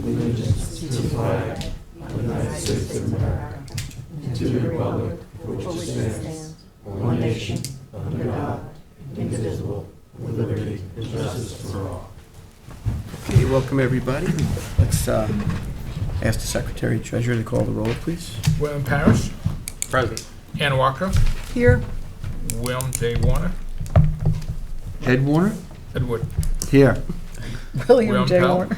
allegiance to the flag of the United States of America, and to the republic for which it stands, one nation, under God, indivisible, with liberty and justice for all. Okay, welcome everybody. Let's ask the Secretary Treasurer to call the roll, please. William Parrish. Present. Ann Walker. Here. William J. Warner. Ed Warner? Edward. Here. William J. Pell. Warner.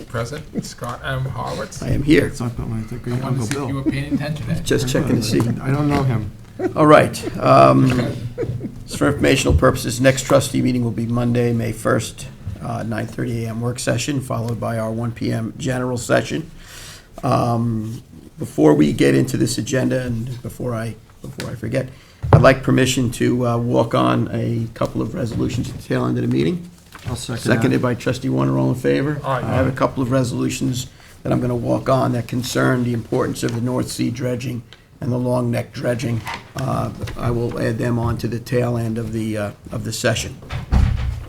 Present. Scott M. Horowitz. I am here. It's not my great I wanted to Uncle see if you Bill. were paying attention to that. Just checking to see. I don't know him. All right. Just for informational purposes, next trustee meeting will be Monday, May 1st, 9:30 a.m. work session, followed by our 1 p.m. general session. Before we get into this agenda and before I forget, I'd like permission to walk on a couple of resolutions at the tail end of the meeting. I'll second Seconded that. by Trustee Warner, all in favor? Aye. I have a couple of resolutions that I'm going to walk on that concern the importance of the North Sea dredging and the long neck dredging. I will add them on to the tail end of the session.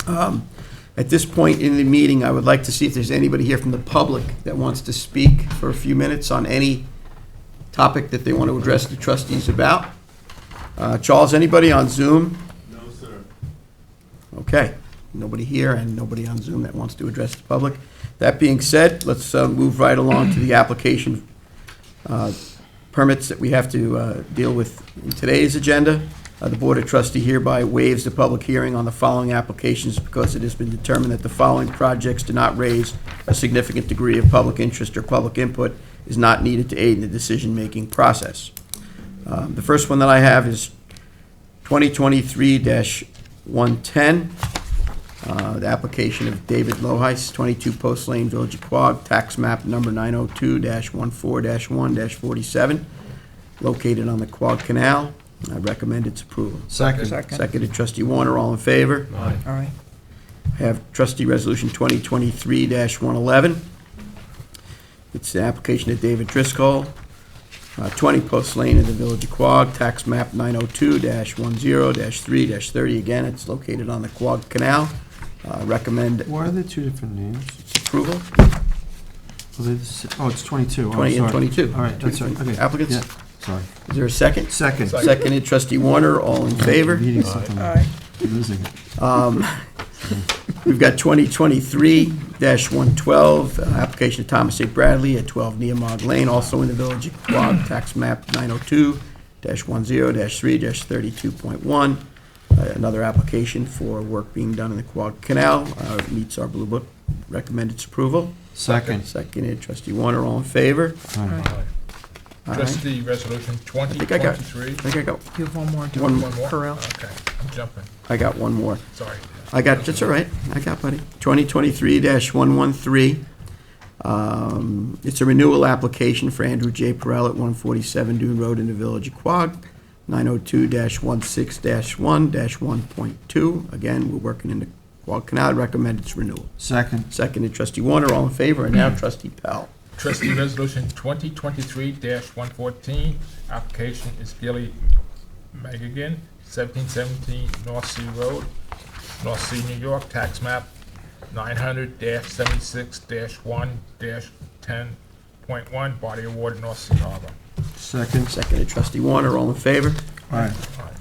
At this point in the meeting, I would like to see if there's anybody here from the public that wants to speak for a few minutes on any topic that they want to address the trustees about. Charles, anybody on Zoom? No, sir. Okay, nobody here and nobody on Zoom that wants to address the public. That being said, let's move right along to the application permits that we have to deal with in today's agenda. The Board of Trustees hereby waives the public hearing on the following applications because it has been determined that the following projects do not raise a significant degree of public interest or public input is not needed to aid in the decision-making process. The first one that I have is 2023-110, the application of David Loheis, 22 Post Lane, Village of Quogue, tax map number 902-14-1-47, located on the Quogue Canal. I recommend its approval. Second. Seconded Trustee Warner, all in favor? Aye. All right. I have Trustee Resolution 2023-111. It's the application of David Driscoll, 20 Post Lane in the Village of Quogue, tax map 902-10-3-30. Again, it's located on the Quogue Canal. Recommend Why are there two different names? approval. Oh, it's 22. 20 and 22. All right, that's right. Okay. Applicants? Yeah, sorry. Is there a second? Second. Seconded Trustee Warner, all in favor? Reading something. All right. I'm losing it. We've got 2023-112, application of Thomas A. Bradley at 12 Neomog Lane, also in the Village of Quogue, tax map 902-10-3-32.1. Another application for work being done in the Quogue Canal, meets our Blue Book. Recommend its approval. Second. Seconded Trustee Warner, all in favor? All right. Aye. All right. Trustee Resolution think I got- 2023. I think I got You have one more. do One you? One more? Correll. Okay, I'm jumping. I got one more. Sorry. That's all right. I got, buddy. 2023-113. It's a renewal application for Andrew J. Perrell at 147 Dune Road in the Village of Quogue, 902-16-1-1.2. Again, we're working in the Quogue Canal. I recommend its renewal. Second. Seconded Trustee Warner, all in favor, and now Trustee Pell. Trustee Resolution 2023-114, application is Gilly Magagan, 1717 North Sea Road, North Sea, New York, tax map 900-76-1-10.1, body of water, North Sea Harbor. Second. Seconded Trustee Warner, all in favor? All right. Aye.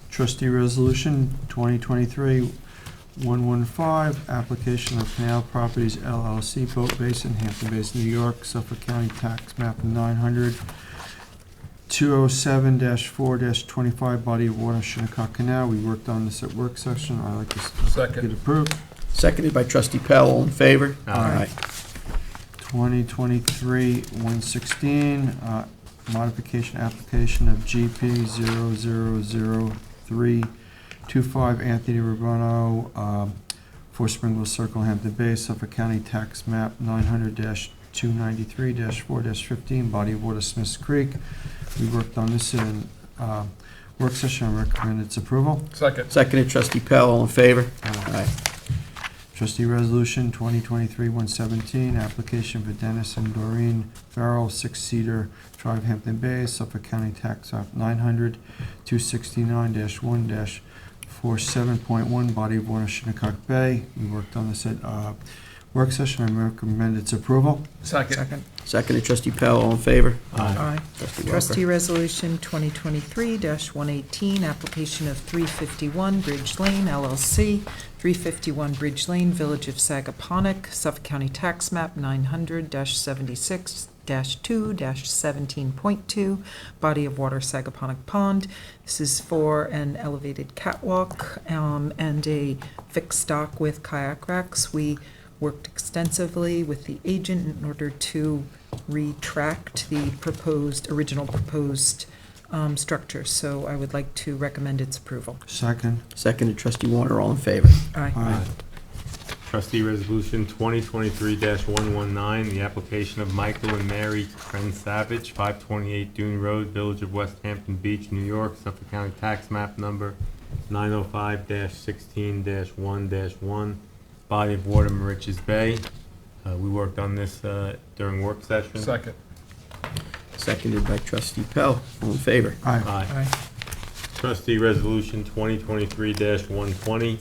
Trustee Resolution 2023-115, application of Canal Properties LLC, Boat Basin, Hampton Basin, New York, Suffolk County, tax map 900-207-4-25, body of water, Shinnecock Canal. We worked on this at work session. I'd like to Second. get approved. Seconded by Trustee Pell, all in favor? Aye. 2023-116, modification application of GP 000325 Anthony Rubano, 4 Springville Circle, Hampton Bay, Suffolk County, tax map 900-293-4-15, body of water, Smiths Creek. We worked on this in work session. I recommend its approval. Second. Seconded Trustee Pell, all in favor? Aye. Trustee Resolution 2023-117, application for Dennis and Doreen Farrell, 6 Cedar Drive, Hampton Bay, Suffolk County, tax map 900-269-1-47.1, body of water, Shinnecock Bay. We worked on this at Work session, I recommend its approval. Second. Seconded, trustee Pell, all in favor? Aye. Trustee Welker. Trustee Resolution 2023-118, application of 351 Bridge Lane LLC, 351 Bridge Lane, Village of Sagaponack, Suffolk County Tax Map 900-76-2-17.2, Body of Water Sagaponack Pond. This is for an elevated catwalk and a fixed dock with kayak racks. We worked extensively with the agent in order to retract the original proposed structure. So I would like to recommend its approval. Second. Seconded, trustee Warner, all in favor? Aye. Aye. Trustee Resolution 2023-119, the application of Michael and Mary Kren Savage, 528 Dune Road, Village of West Hampton Beach, New York, Suffolk County Tax Map Number 905-16-1-1, Body of Water, Moriches Bay. We worked on this during work session. Second. Seconded by trustee Pell, all in favor? Aye. Aye. Aye. Trustee Resolution 2023-120.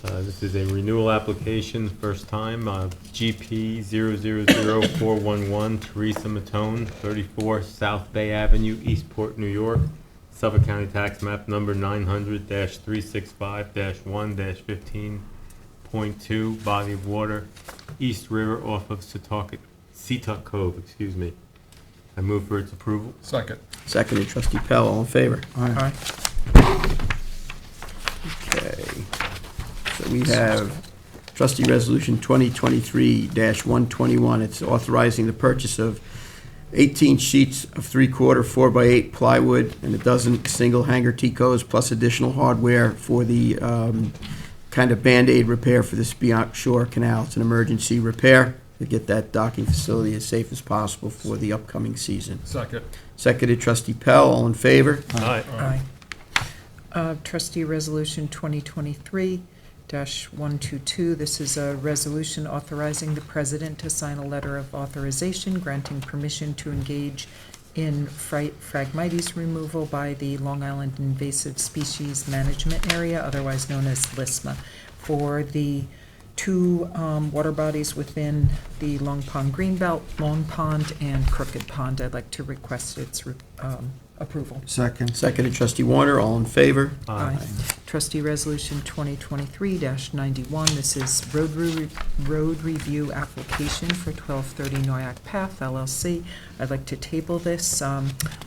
This is a renewal application, first time, GP 000411, Teresa Matone, 34 South Bay Avenue, Eastport, New York, Suffolk County Tax Map Number 900-365-1-15.2, Body of Water, East River off of Seatuck Cove, I move for its approval. Second. Seconded, trustee Pell, all in favor? Aye. Okay. So we have trustee resolution 2023-121. It's authorizing the purchase of 18 sheets of 3/4 4x8 plywood and a dozen single hanger Ticos plus additional hardware for the kind of Band-Aid repair for the Spiant Shore Canal. It's an emergency repair to get that docking facility as safe as possible for the upcoming season. Second. Seconded, trustee Pell, all in favor? Aye. Aye. Trustee Resolution 2023-122, this is a resolution authorizing the president to sign a letter of authorization granting permission to engage in Phragmites removal by the Long Island Invasive Species Management Area, otherwise known as LISMA, for the two water bodies within the Long Pond Greenbelt, Long Pond and Crooked Pond. I'd like to request its approval. Second. Seconded, trustee Warner, all in favor? Aye. Trustee Resolution 2023-91, this is road review application for 1230 Noyak Path LLC. I'd like to table this.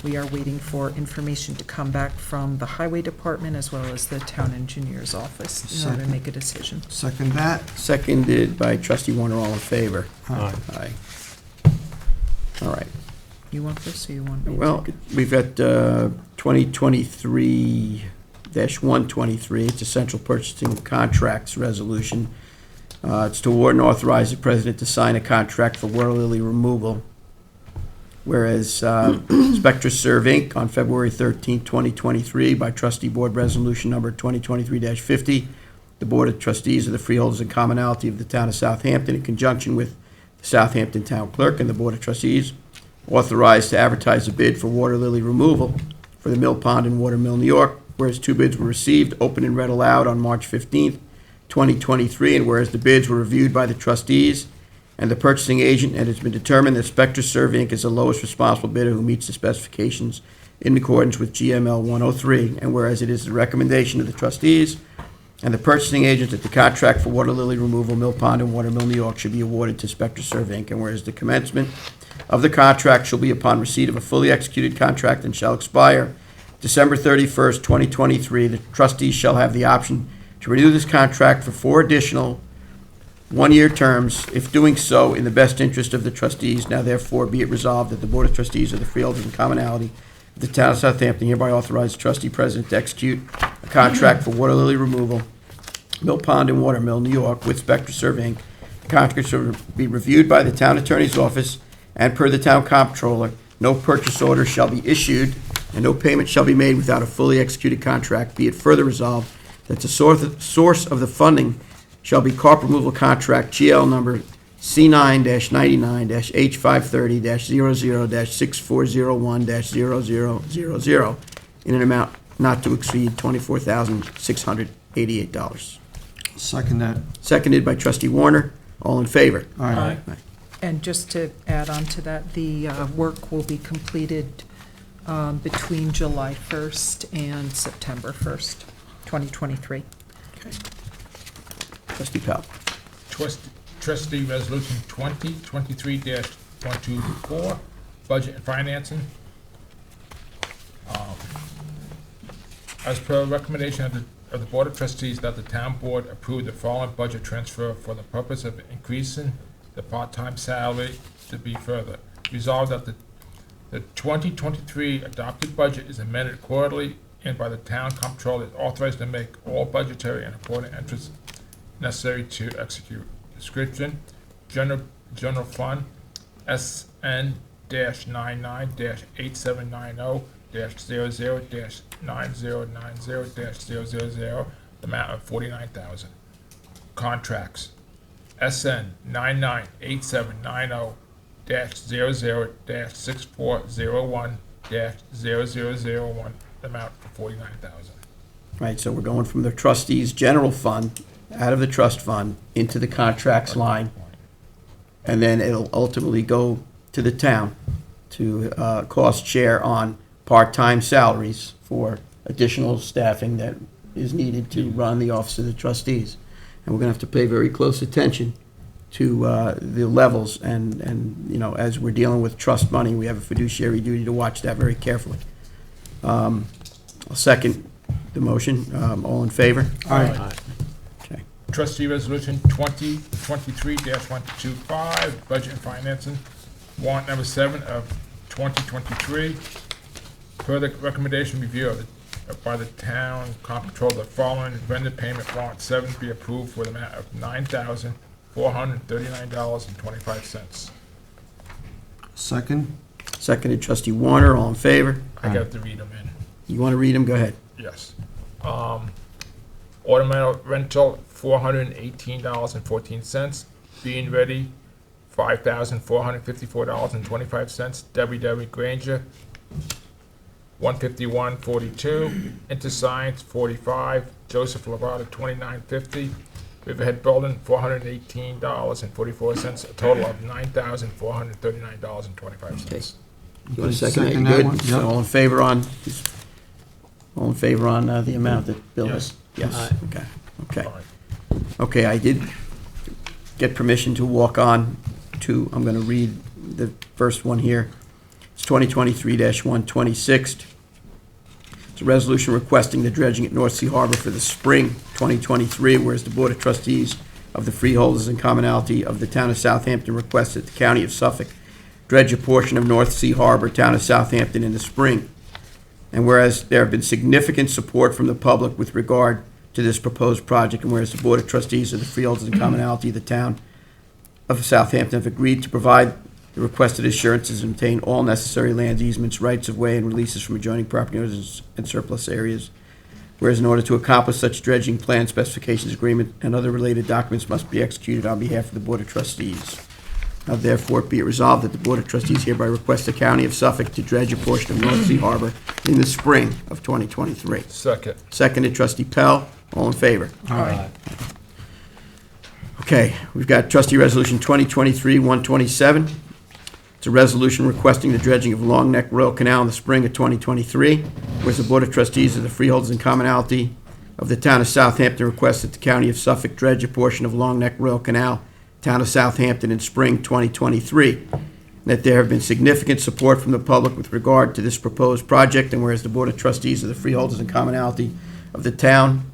We are waiting for information to come back from the Highway Department as well as the Town Engineer's Office in order to Second. make a decision. Second that. Seconded by trustee Warner, all in favor? Aye. Aye. All right. You want this or you want me to? Well, we've got 2023-123. It's a central purchasing contracts resolution. It's to award and authorize the president to sign a contract for water lily removal. Whereas Spectra Serve Inc. on February 13, 2023, by trustee board resolution number 2023-50, the Board of Trustees of the Freeholders and Commonalty of the Town of Southampton, in conjunction with the Southampton Town Clerk and the Board of Trustees, authorized to advertise a bid for water lily removal for the Mill Pond in Watermill, New York, whereas two bids were received, opened and read aloud on March 15th, 2023, and whereas the bids were reviewed by the trustees and the purchasing agent, and it's been determined that Spectra Serve Inc. is the lowest responsible bidder who meets the specifications in accordance with GML 103, and whereas it is the recommendation of the trustees and the purchasing agent that the contract for water lily removal, Mill Pond and Watermill, New York, should be awarded to Spectra Serve Inc., and whereas the commencement of the contract shall be upon receipt of a fully executed contract and shall expire December 31st, 2023. The trustees shall have the option to renew this contract for 4 additional one-year terms, if doing so in the best interest of the trustees. Now therefore be it resolved that the Board of Trustees of the Freeholders and Commonalty of the Town of Southampton hereby authorize the trustee president to execute a contract for water lily removal, Mill Pond and Watermill, New York, with Spectra Serve Inc. The contract shall be reviewed by the Town Attorney's Office, and per the Town Comptroller, no purchase order shall be issued and no payment shall be made without a fully executed contract. Be it further resolved that the source of the funding shall be carp removal contract GL number C9-99-H530-00-6401-0000 in an amount not to exceed $24,688. Second that. Seconded by trustee Warner. All in favor? Aye. And just to add on to that, the work will be completed between July 1st and September 1st, 2023. Trustee Powell. Trustee Resolution 2023-124, Budget and Financing. As per recommendation of the Board of Trustees, that the town board approve the following budget transfer for the purpose of increasing the part-time salary to be further. Resolved that the 2023 adopted budget is amended quarterly and by the town comptroller is authorized to make all budgetary and reporting entries necessary to execute. Description: General Fund SN-9790-8790-00-9090-000, the amount of $49,000. Contracts: SN 998790-00-6401-0001, the amount of $49,000. Right, so we're going from the trustees' general fund, out of the trust fund, into the contracts line, and then it'll ultimately go to the town to cost share on part-time salaries for additional staffing that is needed to run the office of the trustees. And we're gonna have to pay very close attention to the levels, and, you know, as we're dealing with trust money, we have a fiduciary duty to watch that very carefully. I'll second the motion. All in favor? Aye. Okay. Trustee Resolution 2023-125, Budget and Financing, warrant number 7 of 2023. Per the recommendation review by the town comptroller, the following vendor payment warrant 7 be approved for the amount of $9,439.25. Second? Seconded, trustee Warner. All in favor? I got to read them in. You want to read them? Go ahead. Yes. Automatic rental, $418.14. Being ready, $5,454.25. W.W. Granger, $151.42. Interscience, $45. Joseph Lavato, $29.50. Riverhead Building, $418.44. A total of $9,439.25. You want to second that? You Second that good? one, So yep. all in favor on the amount that Bill has? Yes. Okay, okay. Fine. Okay, I did get permission to walk on to, I'm going to read the first one here. It's 2023-126. It's a resolution requesting the dredging at North Sea Harbor for the spring 2023, whereas the Board of Trustees of the Freeholders and Commonalty of the Town of Southampton requests that the County of Suffolk dredge a portion of North Sea Harbor, Town of Southampton, in the spring. And whereas there have been significant support from the public with regard to this proposed project, and whereas the Board of Trustees of the Freeholders and Commonalty of the Town of Southampton have agreed to provide the requested assurances and obtain all necessary land easements, rights of way, and releases from adjoining property owners and surplus areas. Whereas in order to accomplish such dredging, plan specifications, agreement, and other related documents must be executed on behalf of the Board of Trustees. Now therefore be it resolved that the Board of Trustees hereby requests the County of Suffolk to dredge a portion of North Sea Harbor in the spring of 2023. Second. Seconded, trustee Pell. All in favor? Aye. Okay, we've got trustee resolution 2023-127. It's a resolution requesting the dredging of Long Neck Royal Canal in the spring of 2023, whereas the Board of Trustees of the Freeholders and Commonalty of the Town of Southampton requests that the County of Suffolk dredge a portion of Long Neck Royal Canal, Town of Southampton, in spring 2023. And that there have been significant support from the public with regard to this proposed project, and whereas the Board of Trustees of the Freeholders and Commonalty of the town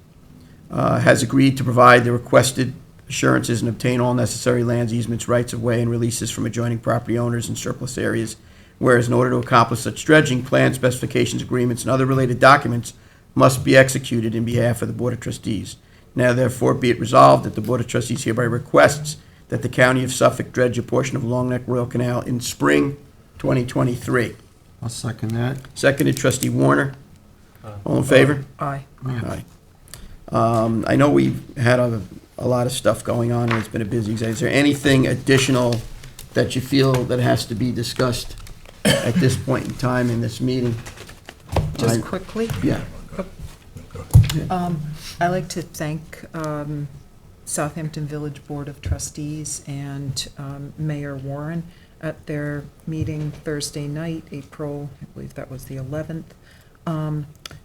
has agreed to provide the requested assurances and obtain all necessary lands, easements, rights of way, and releases from adjoining property owners and surplus areas. Whereas in order to accomplish such dredging, plan specifications, agreements, and other related documents must be executed in behalf of the Board of Trustees. Now therefore be it resolved that the Board of Trustees hereby requests that the County of Suffolk dredge a portion of Long Neck Royal Canal in spring 2023. I'll second that. Seconded, trustee Warner. All in favor? Aye. Aye. I know we've had a lot of stuff going on, and it's been a busy day. Is there anything additional that you feel that has to be discussed at this point in time in this meeting? Just quickly, Yeah. I'd like to thank Southampton Village Board of Trustees and Mayor Warren at their meeting Thursday night, April, I believe that was the 11th.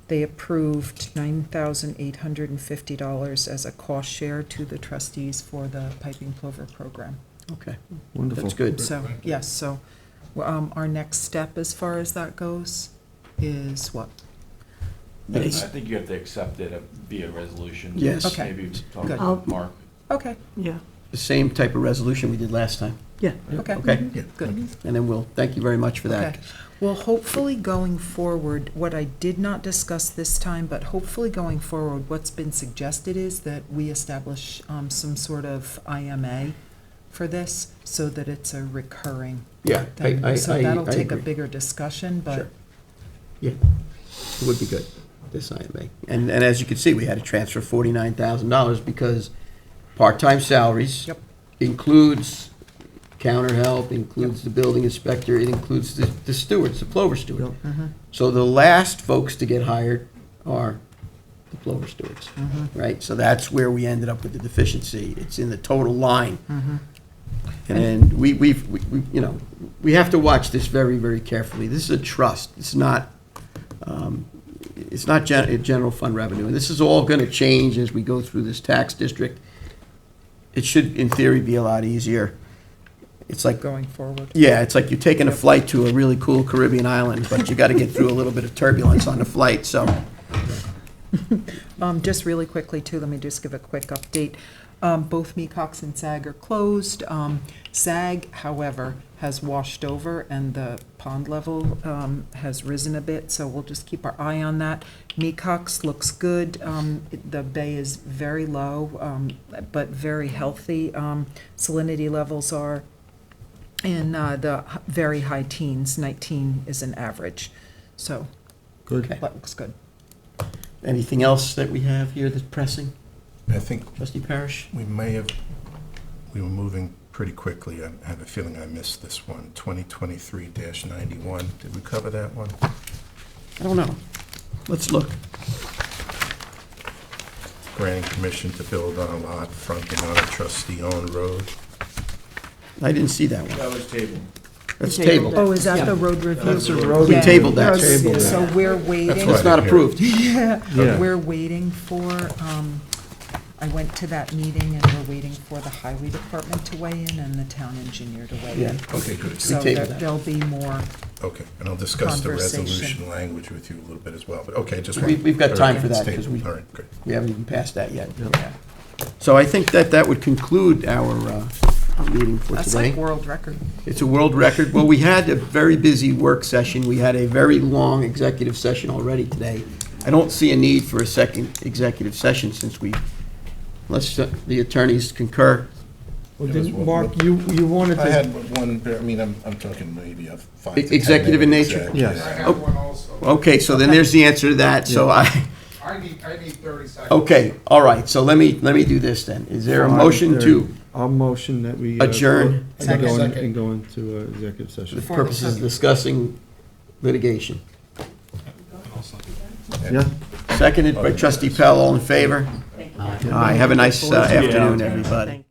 They approved $9,850 as a cost share to the trustees for the piping plover program. Okay, Wonderful. that's good. So, yes, so our next step as far as that goes is what? I Yes. think you have to accept it via resolution. Yes. Okay. Maybe talk Good. to Mark. Okay, Yeah, The same type of resolution we did last time, yeah. okay. okay? Good. And then we'll, thank you very much for that. Okay. Well, hopefully going forward, what I did not discuss this time, but hopefully going forward, what's been suggested is that we establish some sort of IMA for this so that it's a recurring Yeah, thing. So that'll take a agree. bigger discussion, but Sure. Yeah, it would be good, this IMA. And as you can see, we had to transfer $49,000 because part-time salaries Yep. includes counter help, includes the building inspector, it includes the stewards, the plover steward. Mhm. So the last folks to get hired are the plover stewards, right? So that's where we ended up with the deficiency. It's in the total line. And we have to watch this very, very carefully. This is a trust. It's not general fund revenue. And this is all going to change as we go through this tax district. It should, in theory, be a lot easier. It's like, going forward. yeah, it's like you're taking a flight to a really cool Caribbean island, but you got to get through a little bit of turbulence on the flight, so. Just really quickly, too, let me just give a quick update. Both Mecox and SAG are closed. SAG, however, has washed over, and the pond level has risen a bit, so we'll just keep our eye on that. Mecox looks good. The bay is very low, but very healthy. Salinity levels are in the very high teens. 19 is an average, so Good. Okay. that looks good. Anything else that we have here that's pressing? I think Trustee Parrish? we were moving pretty quickly. I have a feeling I missed this one, 2023-91. Did we cover that one? I don't know. Let's look. Granting permission to build on a lot fronting on a trustee-owned road. I didn't see that one. That was tabled. That's tabled. Oh, is that the road review? That's a road We Yeah. tabled that. Yes, Tabled So that. we're waiting. It's not approved. Yeah, Yeah. we're waiting for, I went to that meeting and we're waiting for the highway department to weigh in and the town engineer to weigh Yeah. in. Okay, good. So tabled that. there'll be more, Okay, and I'll discuss the Conversation. resolution language with you a little bit as well, but okay, just. We've got time for It's that, because tabled. we All right, good. haven't even passed that yet. yeah, So I think that would conclude our meeting for that's today. like world record. It's a world record. Well, we had a very busy work session. We had a very long executive session already today. I don't see a need for a second executive session since unless the attorneys concur. Well, It was then, one- Mark, you wanted I to, had one, I mean, I'm talking maybe a 5 to 10 Executive in minute nature? exec. Yes. I have one also. Okay, so then there's the answer to that. So I need 30 seconds. okay, all right. So let me do this then. Is there a motion to, I'll motion that we. Adjourn. And go in- Second. and go into executive for session. the purposes of discussing litigation? Yeah? Seconded by Trustee Pell. All in favor? Aye. Have a nice afternoon, everybody.